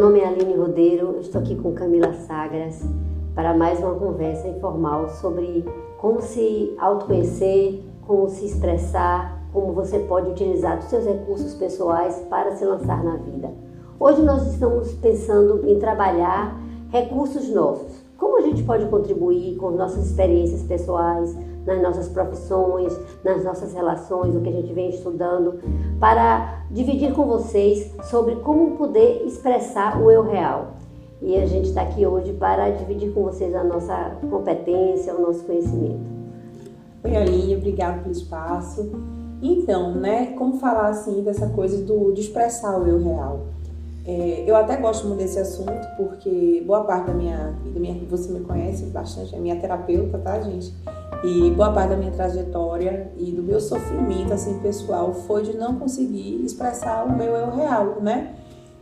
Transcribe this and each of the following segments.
nome é Aline Rodeiro, eu estou aqui com Camila Sagras para mais uma conversa informal sobre como se autoconhecer, como se expressar, como você pode utilizar os seus recursos pessoais para se lançar na vida. Hoje nós estamos pensando em trabalhar recursos nossos. Como a gente pode contribuir com nossas experiências pessoais, nas nossas profissões, nas nossas relações, o que a gente vem estudando, para dividir com vocês sobre como poder expressar o eu real. E a gente está aqui hoje para dividir com vocês a nossa competência, o nosso conhecimento. Oi, Aline, obrigada pelo espaço. Então, como falar assim dessa coisa de expressar o eu real? Eu até gosto muito desse assunto porque boa parte da minha vida, você me conhece bastante, é minha terapeuta, tá, gente? E boa parte da minha trajetória e do meu sofrimento, assim, pessoal, foi de não conseguir expressar o meu eu real, né?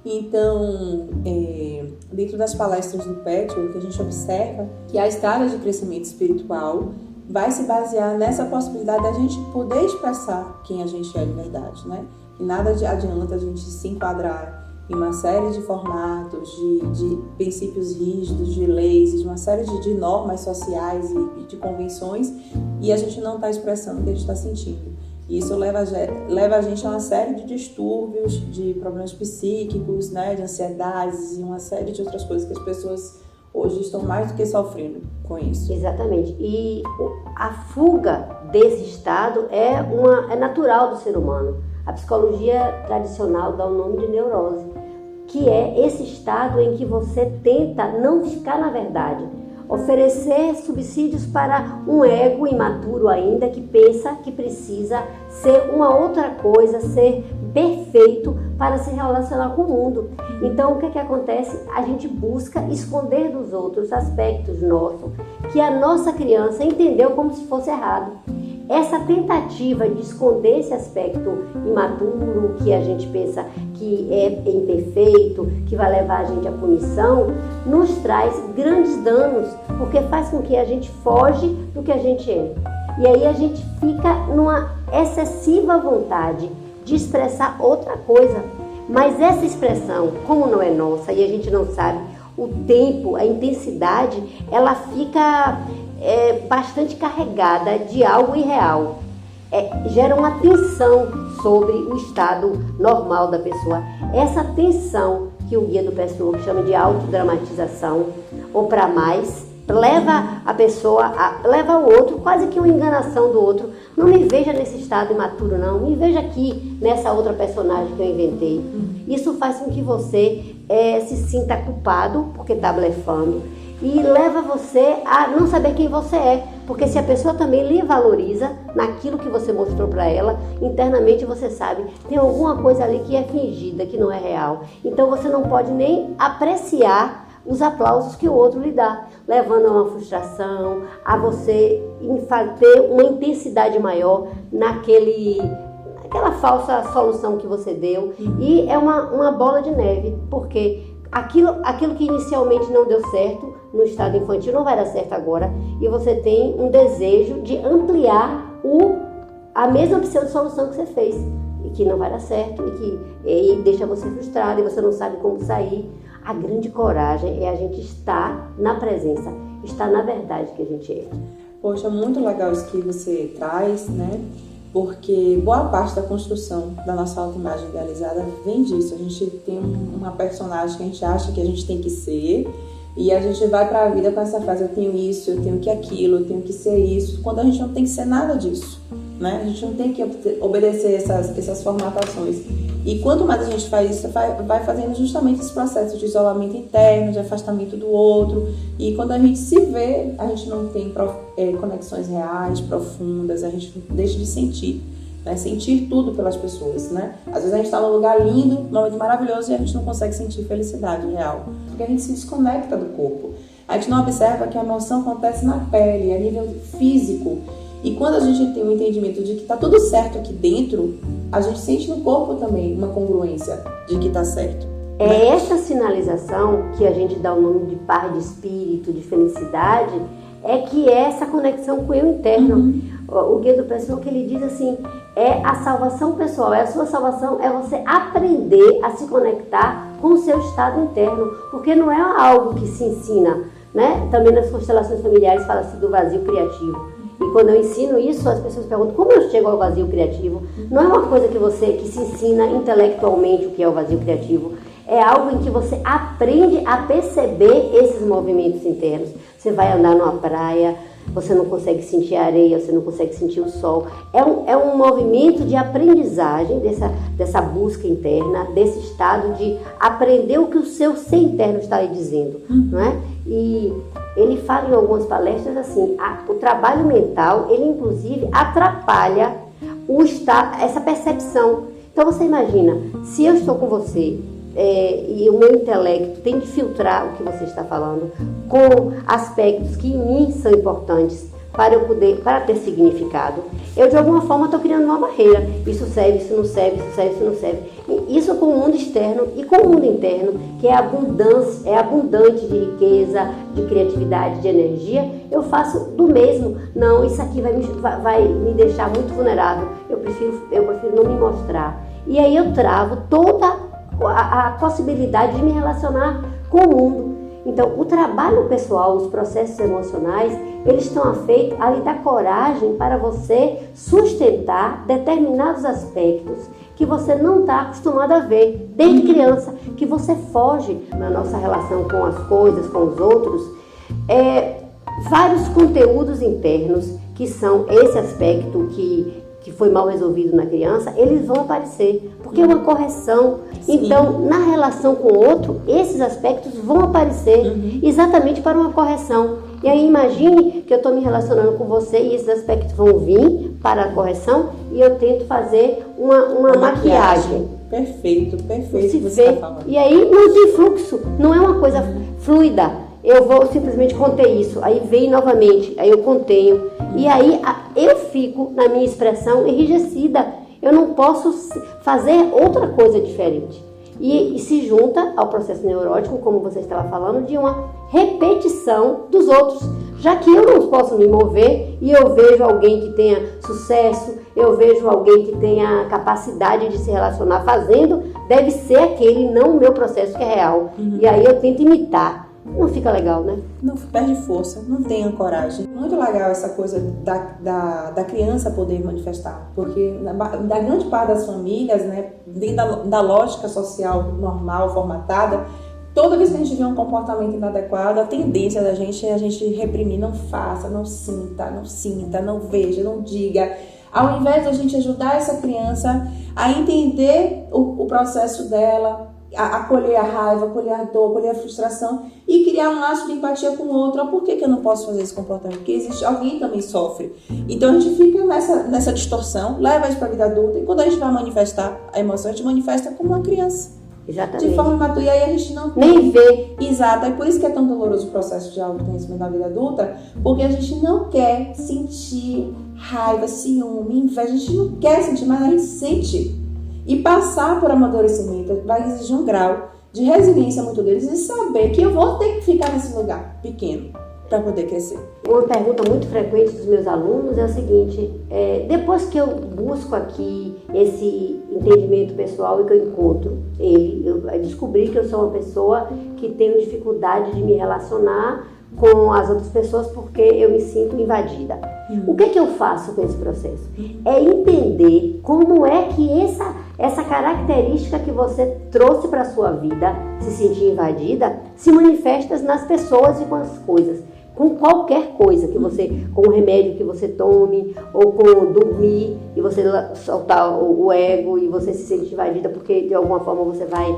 Então, dentro das palestras do Patchwork, a gente observa que a estrada de crescimento espiritual vai se basear nessa possibilidade da gente poder expressar quem a gente é de verdade, né? E nada adianta a gente se enquadrar em uma série de formatos, de princípios rígidos, de leis, de uma série de normas sociais e de convenções, e a gente não está expressando o que a gente está sentindo. E isso leva a gente a uma série de distúrbios, de problemas psíquicos, né, de ansiedades e uma série de outras coisas que as pessoas hoje estão mais do que sofrendo com isso. Exatamente. E a fuga desse estado é natural do ser humano. A psicologia tradicional dá o nome de neurose, que é esse estado em que você tenta não ficar na verdade, oferecer subsídios para um ego imaturo ainda que pensa que precisa ser uma outra coisa, ser perfeito para se relacionar com o mundo. Então, o que acontece? A gente busca esconder dos outros aspectos nossos que a nossa criança entendeu como se fosse errado. Essa tentativa de esconder esse aspecto imaturo, que a gente pensa que é imperfeito, que vai levar a gente à punição, nos traz grandes danos, porque faz com que a gente foge do que a gente é. E aí a gente fica numa excessiva vontade de expressar outra coisa. Mas essa expressão, como não é nossa e a gente não sabe o tempo, a intensidade, ela fica bastante carregada de algo irreal. Gera uma tensão sobre o estado normal da pessoa. Essa tensão que o guia do Patchwork chama de autodramatização, ou para mais, leva a pessoa, leva o outro, quase que uma enganação do outro. Não me veja nesse estado imaturo, não. Me veja aqui, nessa outra personagem que eu inventei. Isso faz com que você se sinta culpado, porque está blefando, e leva você a não saber quem você é. Porque se a pessoa também lhe valoriza naquilo que você mostrou para ela, internamente você sabe, tem alguma coisa ali que é fingida, que não é real. Então você não pode nem apreciar os aplausos que o outro lhe dá, levando a uma frustração, a você ter uma intensidade maior naquela falsa solução que você deu. E é uma bola de neve, porque aquilo que inicialmente não deu certo no estado infantil não vai dar certo agora, e você tem um desejo de ampliar a mesma pseudo-solução que você fez, e que não vai dar certo, e deixa você frustrado, e você não sabe como sair. A grande coragem é a gente estar na presença, estar na verdade que a gente é. Poxa, muito legal isso que você traz, né? Porque boa parte da construção da nossa autoimagem idealizada vem disso. A gente tem uma personagem que a gente acha que a gente tem que ser, e a gente vai para a vida com essa frase: eu tenho isso, eu tenho que aquilo, eu tenho que ser isso, quando a gente não tem que ser nada disso, né? A gente não tem que obedecer essas formatações. E quanto mais a gente faz isso, vai fazendo justamente esse processo de isolamento interno, de afastamento do outro. E quando a gente se vê, a gente não tem conexões reais, profundas, a gente deixa de sentir, né? Sentir tudo pelas pessoas, né? Às vezes a gente está num lugar lindo, num momento maravilhoso, e a gente não consegue sentir felicidade real, porque a gente se desconecta do corpo. A gente não observa que a emoção acontece na pele, a nível físico. E quando a gente tem um entendimento de que está tudo certo aqui dentro, a gente sente no corpo também uma congruência de que está certo. É essa sinalização que a gente dá o nome de paz de espírito, de felicidade, é que é essa conexão com o eu interno. O guia do Patchwork, ele diz assim, é a salvação pessoal, é a sua salvação, é você aprender a se conectar com o seu estado interno, porque não é algo que se ensina, né? Também nas constelações familiares fala-se do vazio criativo. E quando eu ensino isso, as pessoas perguntam como eu chego ao vazio criativo. Não é uma coisa que se ensina intelectualmente o que é o vazio criativo. É algo em que você aprende a perceber esses movimentos internos. Você vai andar numa praia, você não consegue sentir a areia, você não consegue sentir o sol. É um movimento de aprendizagem dessa busca interna, desse estado de aprender o que o seu ser interno está lhe dizendo, não é? E ele fala em algumas palestras assim, o trabalho mental, ele inclusive atrapalha essa percepção. Então você imagina, se eu estou com você e o meu intelecto tem que filtrar o que você está falando com aspectos que em mim são importantes para ter significado, eu de alguma forma estou criando uma barreira. Isso serve, isso não serve, isso serve, isso não serve. Isso com o mundo externo e com o mundo interno, que é abundante de riqueza, de criatividade, de energia, eu faço do mesmo. Não, isso aqui vai me deixar muito vulnerável, eu prefiro não me mostrar. E aí eu travo toda a possibilidade de me relacionar com o mundo. Então, o trabalho pessoal, os processos emocionais, eles estão afeitos a lhe dar coragem para você sustentar determinados aspectos que você não está acostumado a ver desde criança, que você foge na nossa relação com as coisas, com os outros. Vários conteúdos internos que são esse aspecto que foi mal resolvido na criança, eles vão aparecer, porque é uma correção. Sim. Então, na relação com o outro, esses aspectos vão aparecer exatamente para uma correção. E aí imagine que eu estou me relacionando com você e esses aspectos vão vir para a correção e eu tento fazer uma maquiagem. Perfeito se você está falando. E aí não tem fluxo, não é uma coisa fluida. Eu vou simplesmente conter isso, aí vem novamente, aí eu contenho. E aí eu fico na minha expressão enrijecida. Eu não posso fazer outra coisa diferente. E se junta ao processo neurótico, como você estava falando, de uma repetição dos outros. Já que eu não posso me mover e eu vejo alguém que tenha sucesso, eu vejo alguém que tenha capacidade de se relacionar fazendo, deve ser aquele, não o meu processo que é real. E aí eu tento imitar. Não fica legal, né? Não, perde força, não tenha coragem. Muito legal essa coisa da criança poder manifestar, porque da grande parte das famílias, né, dentro da lógica social normal, formatada, toda vez que a gente vê um comportamento inadequado, a tendência da gente é a gente reprimir, não faça, não sinta, não veja, não diga. Ao invés de a gente ajudar essa criança a entender o processo dela, acolher a raiva, acolher a dor, acolher a frustração e criar um laço de empatia com o outro. Por que eu não posso fazer esse comportamento? Porque existe alguém que também sofre. Então a gente fica nessa distorção, leva isso para a vida adulta e quando a gente vai manifestar a emoção, a gente manifesta como uma criança. Exatamente. De forma imatura. E aí a gente não nem vê. Exato. E por isso que é tão doloroso o processo de autoconhecimento na vida adulta, porque a gente não quer sentir raiva, ciúme, inveja. A gente não quer sentir, mas a gente sente. E passar por amadurecimento vai exigir um grau de resiliência muito deles e saber que eu vou ter que ficar nesse lugar pequeno para poder crescer. Uma pergunta muito frequente dos meus alunos é o seguinte: depois que eu busco aqui esse entendimento pessoal e que eu encontro eu descobri que eu sou uma pessoa que tenho dificuldade de me relacionar com as outras pessoas porque eu me sinto invadida. O que eu faço com esse processo? É entender como é que essa característica que você trouxe para a sua vida, se sentir invadida, se manifesta nas pessoas e com as coisas. Com qualquer coisa que você, com o remédio que você tome, ou com dormir e você soltar o ego e você se sente invadida porque de alguma forma você vai,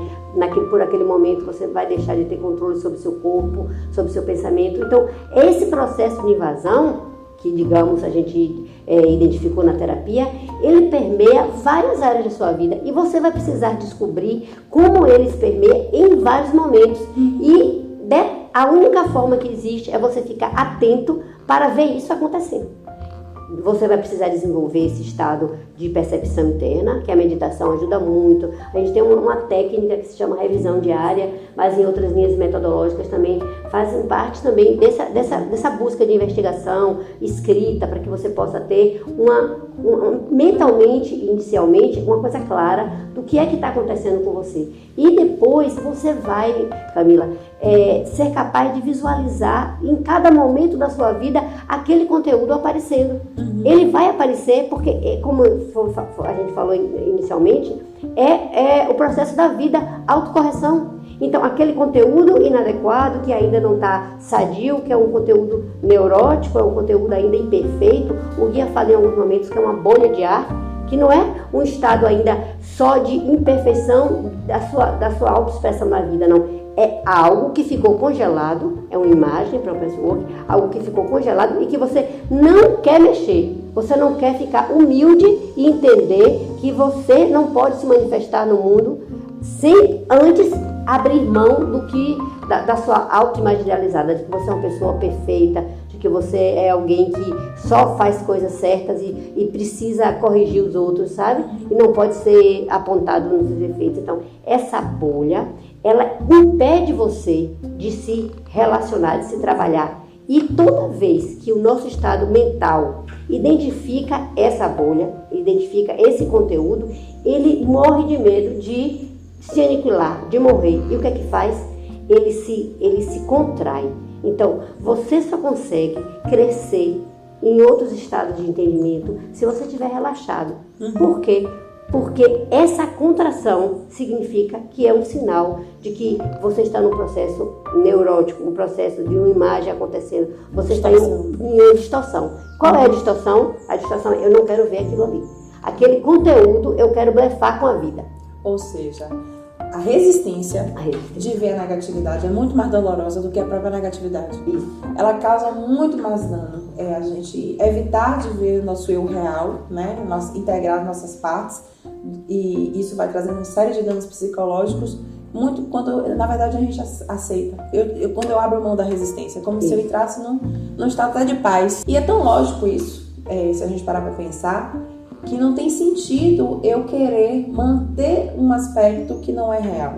por aquele momento, você vai deixar de ter controle sobre o seu corpo, sobre o seu pensamento. Então, esse processo de invasão, que digamos a gente identificou na terapia, ele permeia várias áreas da sua vida e você vai precisar descobrir como ele se permeia em vários momentos. E a única forma que existe é você ficar atento para ver isso acontecendo. Você vai precisar desenvolver esse estado de percepção interna, que a meditação ajuda muito. A gente tem uma técnica que se chama revisão diária, mas em outras linhas metodológicas também fazem parte também dessa busca de investigação, escrita, para que você possa ter mentalmente, inicialmente, uma coisa clara do que é que está acontecendo com você. E depois você vai, Camila, ser capaz de visualizar em cada momento da sua vida aquele conteúdo aparecendo. Ele vai aparecer porque, como a gente falou inicialmente, é o processo da vida, autocorreção. Então, aquele conteúdo inadequado, que ainda não está sadio, que é um conteúdo neurótico, é um conteúdo ainda imperfeito, o guia fala em alguns momentos que é uma bolha de ar, que não é um estado ainda só de imperfeição da sua autoexpressão na vida, não. É algo que ficou congelado, é uma imagem para o pessoa, algo que ficou congelado e que você não quer mexer. Você não quer ficar humilde e entender que você não pode se manifestar no mundo sem antes abrir mão da sua autoimagem idealizada, de que você é uma pessoa perfeita, de que você é alguém que só faz coisas certas e precisa corrigir os outros, sabe? E não pode ser apontado nos seus defeitos. Então, essa bolha, ela impede você de se relacionar, de se trabalhar. E toda vez que o nosso estado mental identifica essa bolha, identifica esse conteúdo, ele morre de medo de se aniquilar, de morrer. E o que é que faz? Ele se contrai. Então, você só consegue crescer em outros estados de entendimento se você estiver relaxado. Por quê? Porque essa contração significa que é um sinal de que você está num processo neurótico, um processo de uma imagem acontecendo. Você está em uma distorção. Qual é a distorção? A distorção é: eu não quero ver aquilo ali. Aquele conteúdo eu quero blefar com a vida. Ou seja, a resistência de ver a negatividade é muito mais dolorosa do que a própria negatividade. Isso. Ela causa muito mais dano. A gente evitar de ver o nosso eu real, né? Integrar nossas partes, e isso vai trazendo uma série de danos psicológicos, muito quando, na verdade, a gente aceita. Quando eu abro mão da resistência, como se eu entrasse num estado até de paz. E é tão lógico isso, se a gente parar para pensar, que não tem sentido eu querer manter um aspecto que não é real,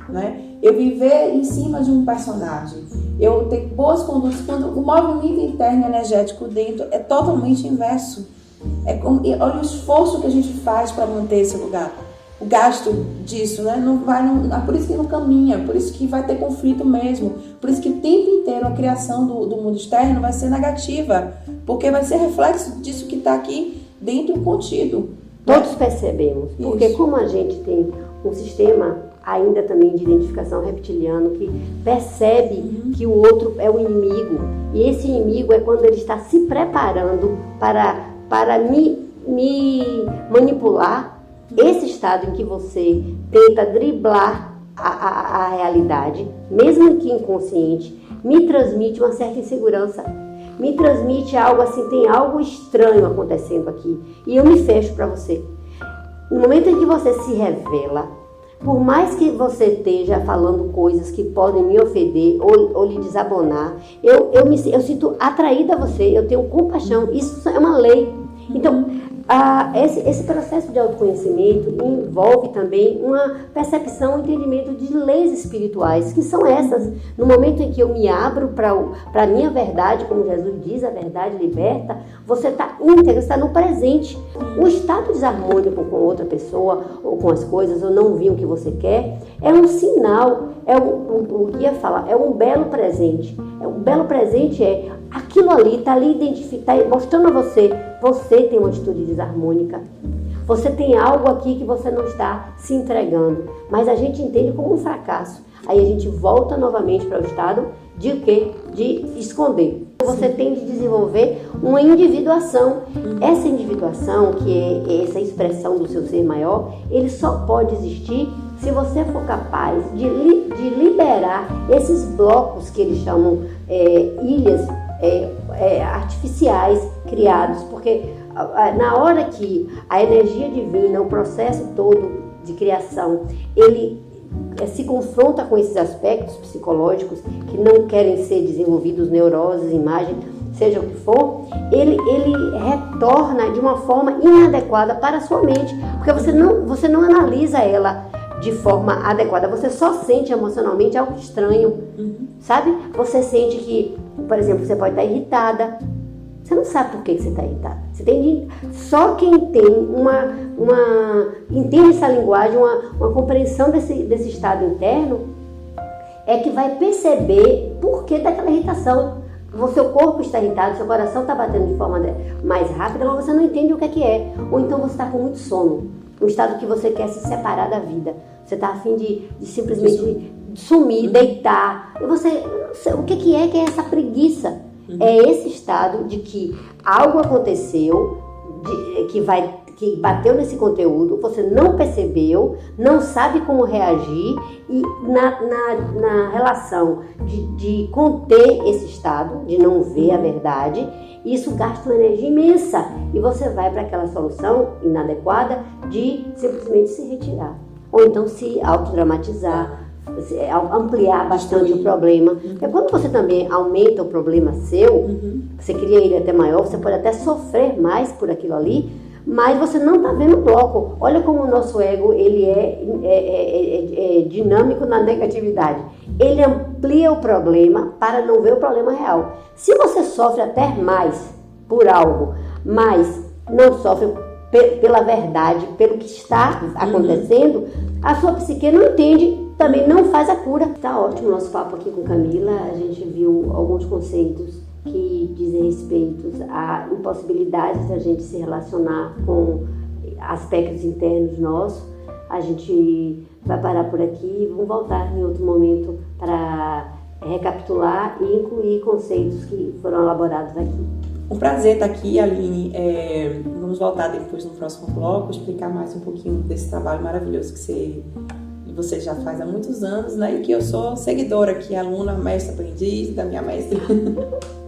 né? Eu viver em cima de um personagem, eu ter boas condutas, quando o movimento interno energético dentro é totalmente inverso. Olha o esforço que a gente faz para manter esse lugar, o gasto disso, né? Por isso que não caminha, por isso que vai ter conflito mesmo, por isso que o tempo inteiro a criação do mundo externo vai ser negativa, porque vai ser reflexo disso que está aqui dentro contido. Todos percebemos, porque como a gente tem um sistema ainda também de identificação reptiliano que percebe que o outro é o inimigo, e esse inimigo é quando ele está se preparando para me manipular, esse estado em que você tenta driblar a realidade, mesmo que inconsciente, me transmite uma certa insegurança. Me transmite algo assim, tem algo estranho acontecendo aqui. E eu me fecho para você. No momento em que você se revela, por mais que você esteja falando coisas que podem me ofender ou lhe desabonar, eu sinto atraída a você, eu tenho compaixão. Isso é uma lei. Então, esse processo de autoconhecimento envolve também uma percepção, um entendimento de leis espirituais, que são essas. No momento em que eu me abro para a minha verdade, como Jesus diz, a verdade liberta, você está íntegro, está no presente. O estado desarmônico com outra pessoa, ou com as coisas, ou não vir o que você quer, é um sinal, o guia fala, é um belo presente. Um belo presente é aquilo ali, está ali identificado, mostrando a você tem uma atitude desarmônica. Você tem algo aqui que você não está se entregando, mas a gente entende como um fracasso. Aí a gente volta novamente para o estado de o quê? De esconder. Você tem de desenvolver uma individuação. Essa individuação, que é essa expressão do seu ser maior, ele só pode existir se você for capaz de liberar esses blocos que eles chamam ilhas artificiais criados, porque na hora que a energia divina, o processo todo de criação, ele se confronta com esses aspectos psicológicos que não querem ser desenvolvidos, neuroses, imagens, seja o que for, ele retorna de uma forma inadequada para a sua mente, porque você não analisa ela de forma adequada. Você só sente emocionalmente algo estranho, sabe? Você sente que, por exemplo, você pode estar irritada. Você não sabe por que você está irritada. Só quem tem entende essa linguagem, uma compreensão desse estado interno, é que vai perceber por que daquela irritação. O seu corpo está irritado, seu coração está batendo de forma mais rápida, mas você não entende o que é. Ou então você está com muito sono, um estado que você quer se separar da vida. Você está a fim de simplesmente sumir, deitar. E você, o que é essa preguiça? É esse estado de que algo aconteceu, que bateu nesse conteúdo, você não percebeu, não sabe como reagir, e na relação de conter esse estado, de não ver a verdade, isso gasta uma energia imensa e você vai para aquela solução inadequada de simplesmente se retirar. Ou então se autodramatizar, ampliar bastante o problema. Porque quando você também aumenta o problema seu, você cria ele até maior, você pode até sofrer mais por aquilo ali, mas você não está vendo o bloco. Olha como o nosso ego ele é dinâmico na negatividade. Ele amplia o problema para não ver o problema real. Se você sofre até mais por algo, mas não sofre pela verdade, pelo que está acontecendo, a sua psique não entende, também não faz a cura. Tá ótimo o nosso papo aqui com Camila. A gente viu alguns conceitos que dizem respeito a impossibilidades da gente se relacionar com aspectos internos nossos. A gente vai parar por aqui, vamos voltar em outro momento para recapitular e incluir conceitos que foram elaborados aqui. Um prazer estar aqui, Aline. Vamos voltar depois no próximo bloco, explicar mais um pouquinho desse trabalho maravilhoso que você já faz há muitos anos, né? E que eu sou seguidora aqui, aluna, mestra, aprendiz da minha mestra.